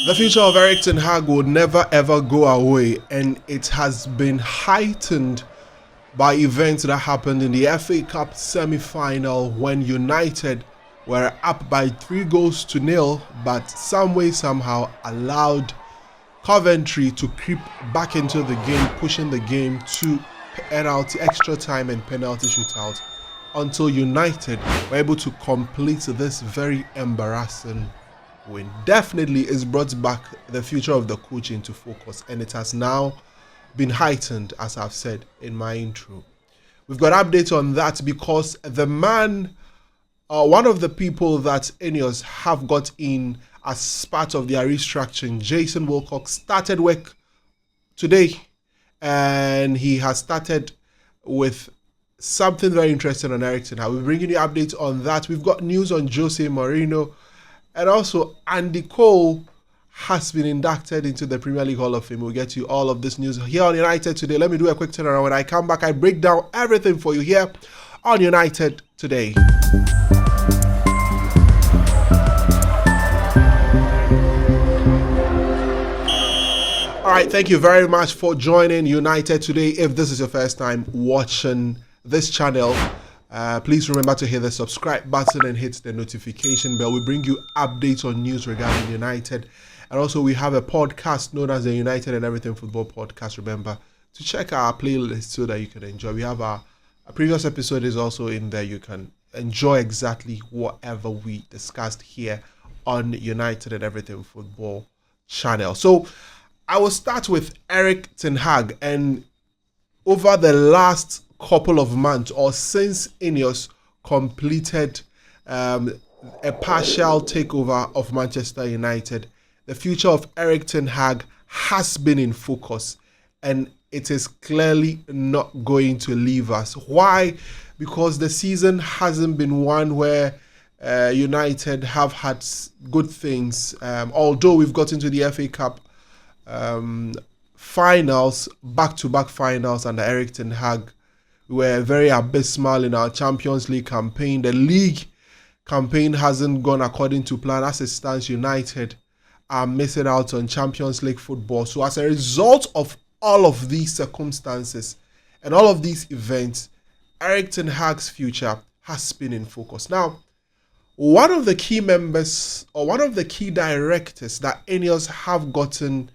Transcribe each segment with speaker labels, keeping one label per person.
Speaker 1: The future of Erik Ten Hag will never ever go away, and it has been heightened by events that happened in the FA Cup semi-final when United were up by 3-0, but some way somehow allowed Coventry to creep back into the game, pushing the game to penalty, extra time and penalty shootout until United were able to complete this very embarrassing win. Definitely is brought back the future of the coach into focus, and it has now been heightened, as I've said in my intro. We've got updates on that because the man, one of the people that Ineos have got in as part of their restructuring, Jason Wilcox, started work today, and he has started with something very interesting on Erik Ten Hag. We're bringing you updates on that. We've got news on Jose Mourinho, and also Andy Cole has been inducted into the Premier League Hall of Fame. We'll get you all of this news here on United Today. Let me do a quick turnaround. When I come back, I break down everything for you here on United Today. All right, thank you very much for joining United Today. If this is your first time watching this channel, please remember to hit the subscribe button and hit the notification bell. We bring you updates on news regarding United. And also we have a podcast known as the United and Everything Football Podcast. Remember to check our playlist so that you can enjoy. We have our previous episode is also in there. You can enjoy exactly whatever we discussed here on United and Everything Football channel. So I will start with Erik Ten Hag, and over the last couple of months, or since Ineos completed a partial takeover of Manchester United, the future of Erik Ten Hag has been in focus, and it is clearly not going to leave us. Why? Because the season hasn't been one where United have had good things. Although we've got into the FA Cup finals, back-to-back finals under Erik Ten Hag, we were very abysmal in our Champions League campaign. The league campaign hasn't gone according to plan. As it stands, United are missing out on Champions League football. So as a result of all of these circumstances and all of these events, Erik Ten Hag's future has been in focus. Now, one of the key members or one of the key directors that Ineos have gotten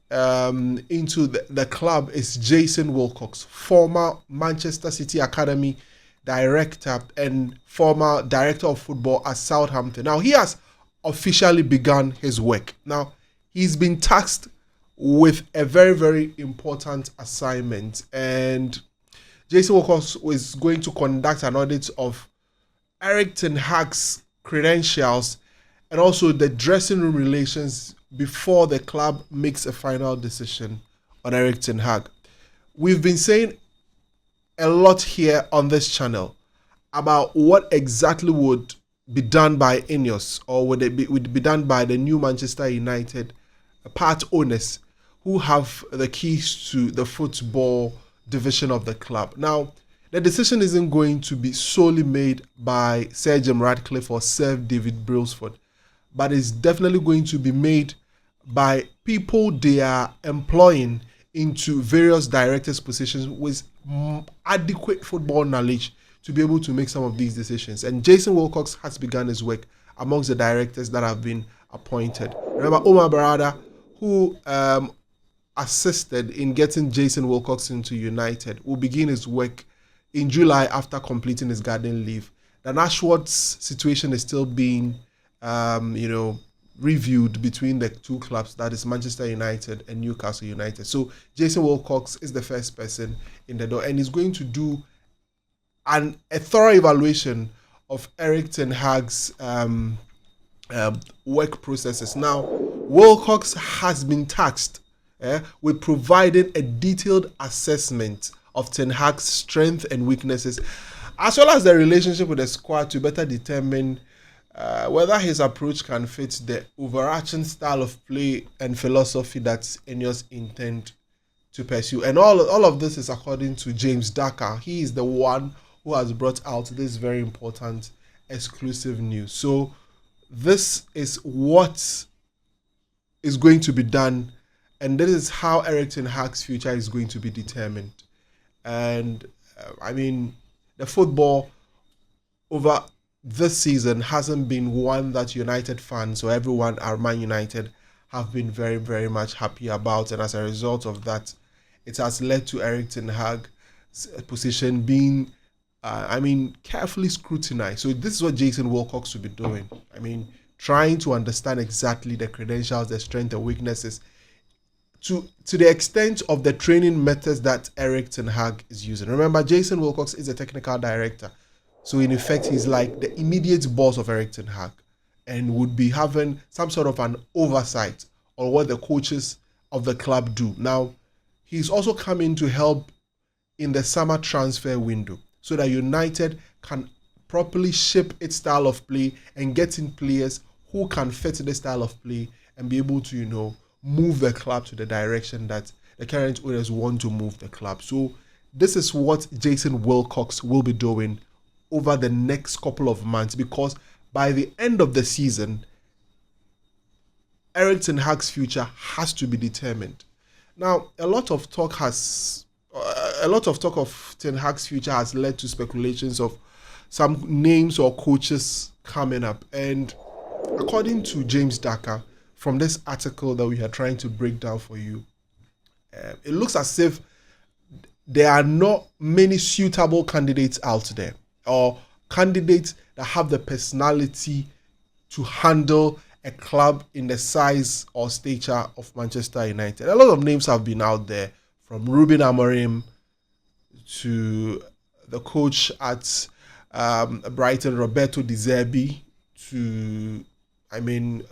Speaker 1: into the club is Jason Wilcox, former Manchester City Academy director and former director of football at Southampton. Now, he has officially begun his work. Now, he's been tasked with a very, very important assignment, and Jason Wilcox is going to conduct an audit of Erik Ten Hag's credentials and also the dressing room relations before the club makes a final decision on Erik Ten Hag. We've been saying a lot here on this channel about what exactly would be done by Ineos, or would be done by the new Manchester United part owners who have the keys to the football division of the club. Now, the decision isn't going to be solely made by Sir Jim Ratcliffe or Sir David Brailsford, but it's definitely going to be made by people they are employing into various directors' positions with adequate football knowledge to be able to make some of these decisions. And Jason Wilcox has begun his work amongst the directors that have been appointed. Remember, Omar Barada, who assisted in getting Jason Wilcox into United, will begin his work in July after completing his garden leave. Dan Ashworth's situation is still being, reviewed between the two clubs, that is Manchester United and Newcastle United. So Jason Wilcox is the first person in the door, and he's going to do a thorough evaluation of Erik Ten Hag's work processes. Now, Wilcox has been tasked with providing a detailed assessment of Ten Hag's strengths and weaknesses, as well as the relationship with the squad, to better determine whether his approach can fit the overarching style of play and philosophy that Ineos intend to pursue. And all of this is according to James Daka. He is the one who has brought out this very important exclusive news. So this is what is going to be done, and this is how Erik Ten Hag's future is going to be determined. And I mean, the football over this season hasn't been one that United fans or everyone at Man United have been very, very much happy about. And as a result of that, it has led to Erik Ten Hag's position being, carefully scrutinized. So this is what Jason Wilcox will be doing. I mean, trying to understand exactly the credentials, the strengths and weaknesses to the extent of the training methods that Erik Ten Hag is using. Remember, Jason Wilcox is a technical director. So in effect, he's like the immediate boss of Erik Ten Hag and would be having some sort of an oversight on what the coaches of the club do. Now, he's also coming to help in the summer transfer window so that United can properly shape its style of play and get in players who can fit the style of play and be able to, move the club to the direction that the current owners want to move the club. So this is what Jason Wilcox will be doing over the next couple of months, because by the end of the season, Erik Ten Hag's future has to be determined. Now, a lot of talk of Ten Hag's future has led to speculations of some names or coaches coming up. And according to James Daka, from this article that we are trying to break down for you, it looks as if there are not many suitable candidates out there, or candidates that have the personality to handle a club in the size or stature of Manchester United. A lot of names have been out there, from Ruben Amorim to the coach at Brighton, Roberto De Zerbi, to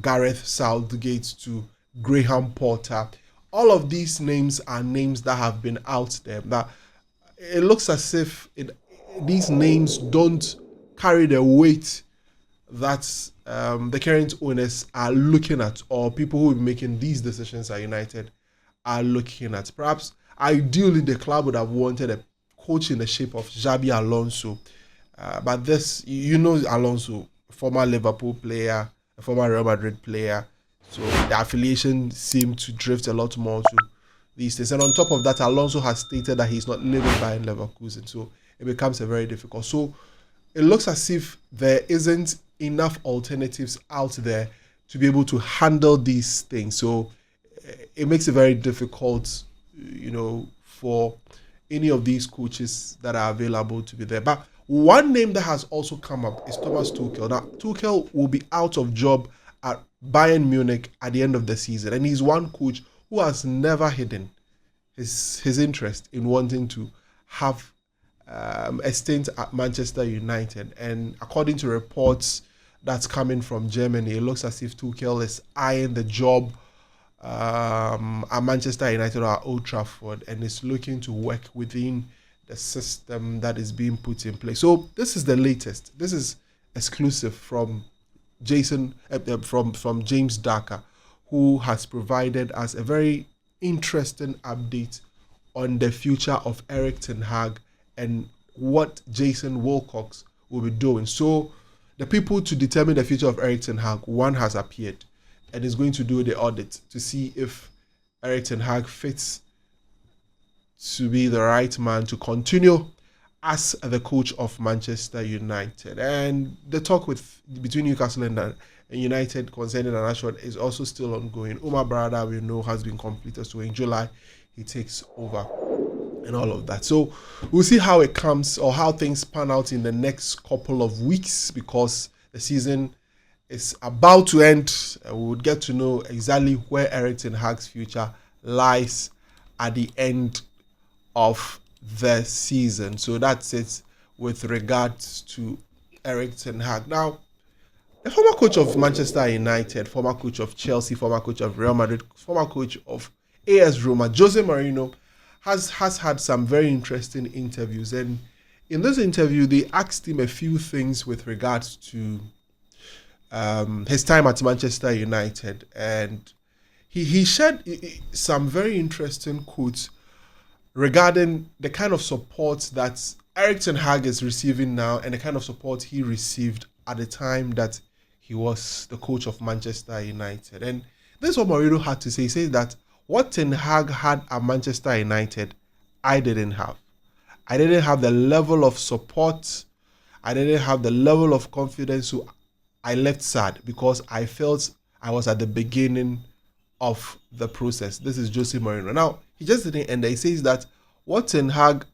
Speaker 1: Gareth Southgate, to Graham Potter. All of these names are names that have been out there. That it looks as if these names don't carry the weight that the current owners are looking at, or people who will be making these decisions at United are looking at. Perhaps ideally the club would have wanted a coach in the shape of Xabi Alonso, but this, Alonso, former Liverpool player, a former Real Madrid player, so the affiliation seemed to drift a lot more to these things. And on top of that, Alonso has stated that he's not living by in Leverkusen, so it becomes a very difficult. So it looks as if there isn't enough alternatives out there to be able to handle these things. So it makes it very difficult, for any of these coaches that are available to be there. But one name that has also come up is Thomas Tuchel. Now, Tuchel will be out of job at Bayern Munich at the end of the season, and he's one coach who has never hidden his interest in wanting to have a stint at Manchester United. And according to reports that's coming from Germany, it looks as if Tuchel is eyeing the job at Manchester United or at Old Trafford, and is looking to work within the system that is being put in place. So this is the latest. This is exclusive from Jason, from James Daka, who has provided us a very interesting update on the future of Erik Ten Hag and what Jason Wilcox will be doing. So the people to determine the future of Erik Ten Hag, one has appeared and is going to do the audit to see if Erik Ten Hag fits to be the right man to continue as the coach of Manchester United. And the talk between Newcastle and United concerning an action is also still ongoing. Umar Barada, we know, has been completed, so in July he takes over and all of that. So we'll see how it comes, or how things pan out in the next couple of weeks, because the season is about to end. We would get to know exactly where Erik Ten Hag's future lies at the end of the season. So that's it with regards to Erik Ten Hag. Now, the former coach of Manchester United, former coach of Chelsea, former coach of Real Madrid, former coach of AS Roma, Jose Mourinho, has had some very interesting interviews. And in this interview, they asked him a few things with regards to his time at Manchester United. And he shared some very interesting quotes regarding the kind of support that Erik Ten Hag is receiving now and the kind of support he received at the time that he was the coach of Manchester United. And This is what Mourinho had to say. He says that what Ten Hag had at Manchester United, I didn't have. I didn't have the level of support. I didn't have the level of confidence. So I left sad because I felt I was at the beginning of the process. This is Jose Mourinho. Now, he just didn't end there. He says that what Ten Hag,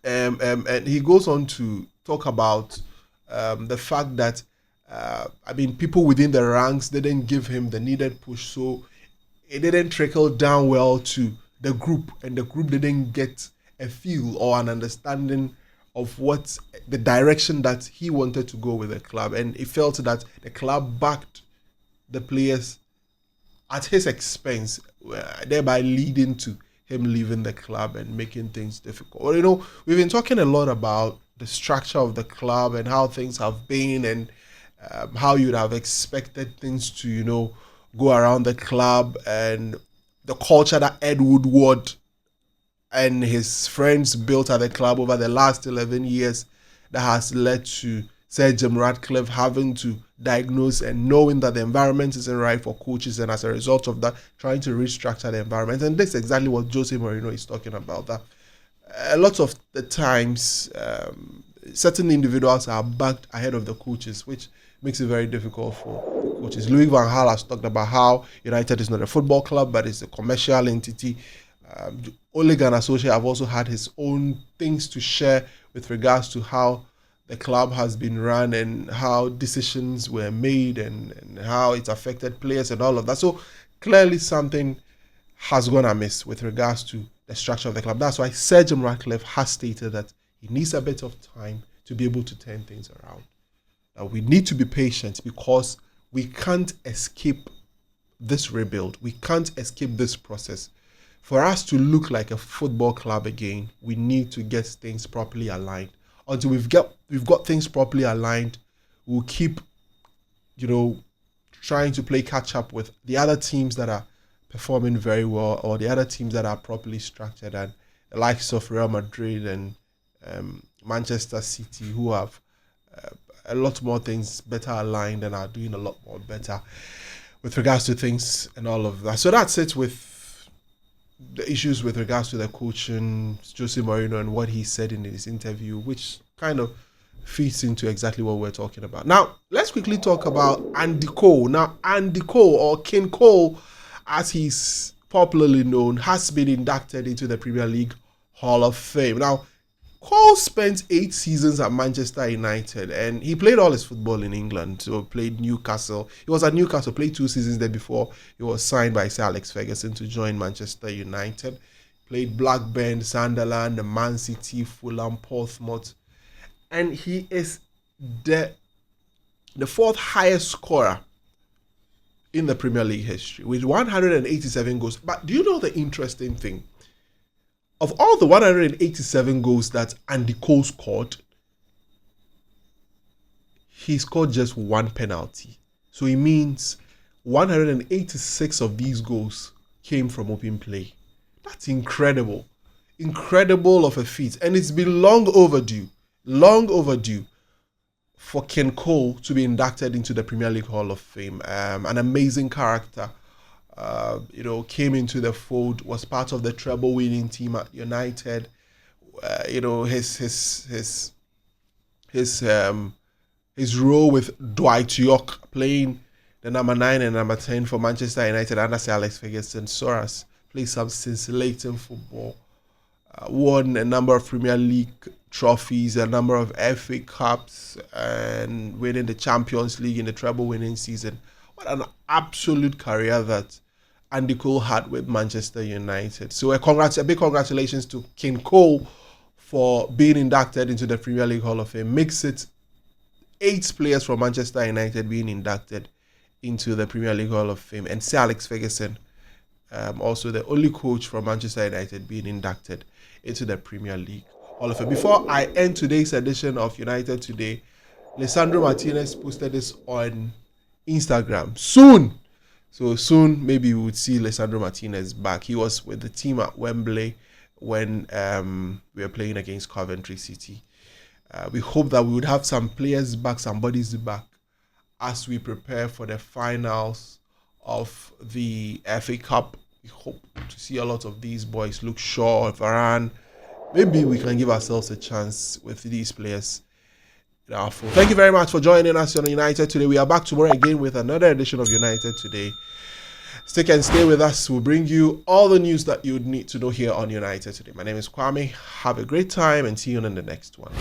Speaker 1: and he goes on to talk about the fact that, people within the ranks didn't give him the needed push. So it didn't trickle down well to the group, and the group didn't get a feel or an understanding of what the direction that he wanted to go with the club. And he felt that the club backed the players at his expense, thereby leading to him leaving the club and making things difficult. Well, we've been talking a lot about the structure of the club and how things have been, and how you'd have expected things to, go around the club, and the culture that Ed Woodward and his friends built at the club over the last 11 years that has led to Sir Jim Ratcliffe having to diagnose and knowing that the environment isn't right for coaches, and as a result of that, trying to restructure the environment. And this is exactly what Jose Mourinho is talking about. That a lot of the times, certain individuals are backed ahead of the coaches, which makes it very difficult for the coaches. Louis van Gaal has talked about how United is not a football club, but it's a commercial entity. Ole Gunnar Solskjaer have also had his own things to share with regards to how the club has been run and how decisions were made, and how it's affected players and all of that. So clearly something has gone amiss with regards to the structure of the club. That's why Sir Jim Ratcliffe has stated that he needs a bit of time to be able to turn things around. Now, we need to be patient because we can't escape this rebuild. We can't escape this process. For us to look like a football club again, we need to get things properly aligned. Until we've got things properly aligned, we'll keep, trying to play catch up with the other teams that are performing very well, or the other teams that are properly structured, and the likes of Real Madrid and Manchester City, who have a lot more things better aligned and are doing a lot more better with regards to things and all of that. So that's it with the issues with regards to the coaching, Jose Mourinho, and what he said in his interview, which kind of fits into exactly what we're talking about. Now, let's quickly talk about Andy Cole. Now, Andy Cole, or King Cole, as he's popularly known, has been inducted into the Premier League Hall of Fame. Now, Cole spent 8 seasons at Manchester United, and he played all his football in England. So played Newcastle. He was at Newcastle, played 2 seasons there before he was signed by Sir Alex Ferguson to join Manchester United. Played Blackburn, Sunderland, Man City, Fulham, Portsmouth. And he is the 4th highest scorer in the Premier League history with 187 goals. But do you know the interesting thing? Of all the 187 goals that Andy Cole scored, he scored just 1 penalty. So it means 186 of these goals came from open play. That's incredible. Incredible of a feat. And it's been long overdue for Ken Cole to be inducted into the Premier League Hall of Fame. An amazing character. Came into the fold, was part of the treble-winning team at United. His role with Dwight York playing the number 9 and number 10 for Manchester United under Sir Alex Ferguson saw us play some scintillating football. Won a number of Premier League trophies, a number of FA Cups, and winning the Champions League in the treble-winning season. What an absolute career that Andy Cole had with Manchester United. So a big congratulations to King Cole for being inducted into the Premier League Hall of Fame. Makes it 8 players from Manchester United being inducted into the Premier League Hall of Fame. And Sir Alex Ferguson, also the only coach from Manchester United being inducted into the Premier League Hall of Fame. Before I end today's edition of United Today, Lisandro Martinez posted this on Instagram. Soon, maybe we would see Lisandro Martinez back. He was with the team at Wembley when we were playing against Coventry City. We hope that we would have some players back, some bodies back, as we prepare for the finals of the FA Cup. We hope to see a lot of these boys. Luke Shaw, Varane. Maybe we can give ourselves a chance with these players. Thank you very much for joining us on United Today. We are back tomorrow again with another edition of United Today. Stick and stay with us. We'll bring you all the news that you would need to know here on United Today. My name is Kwame. Have a great time and see you in the next one.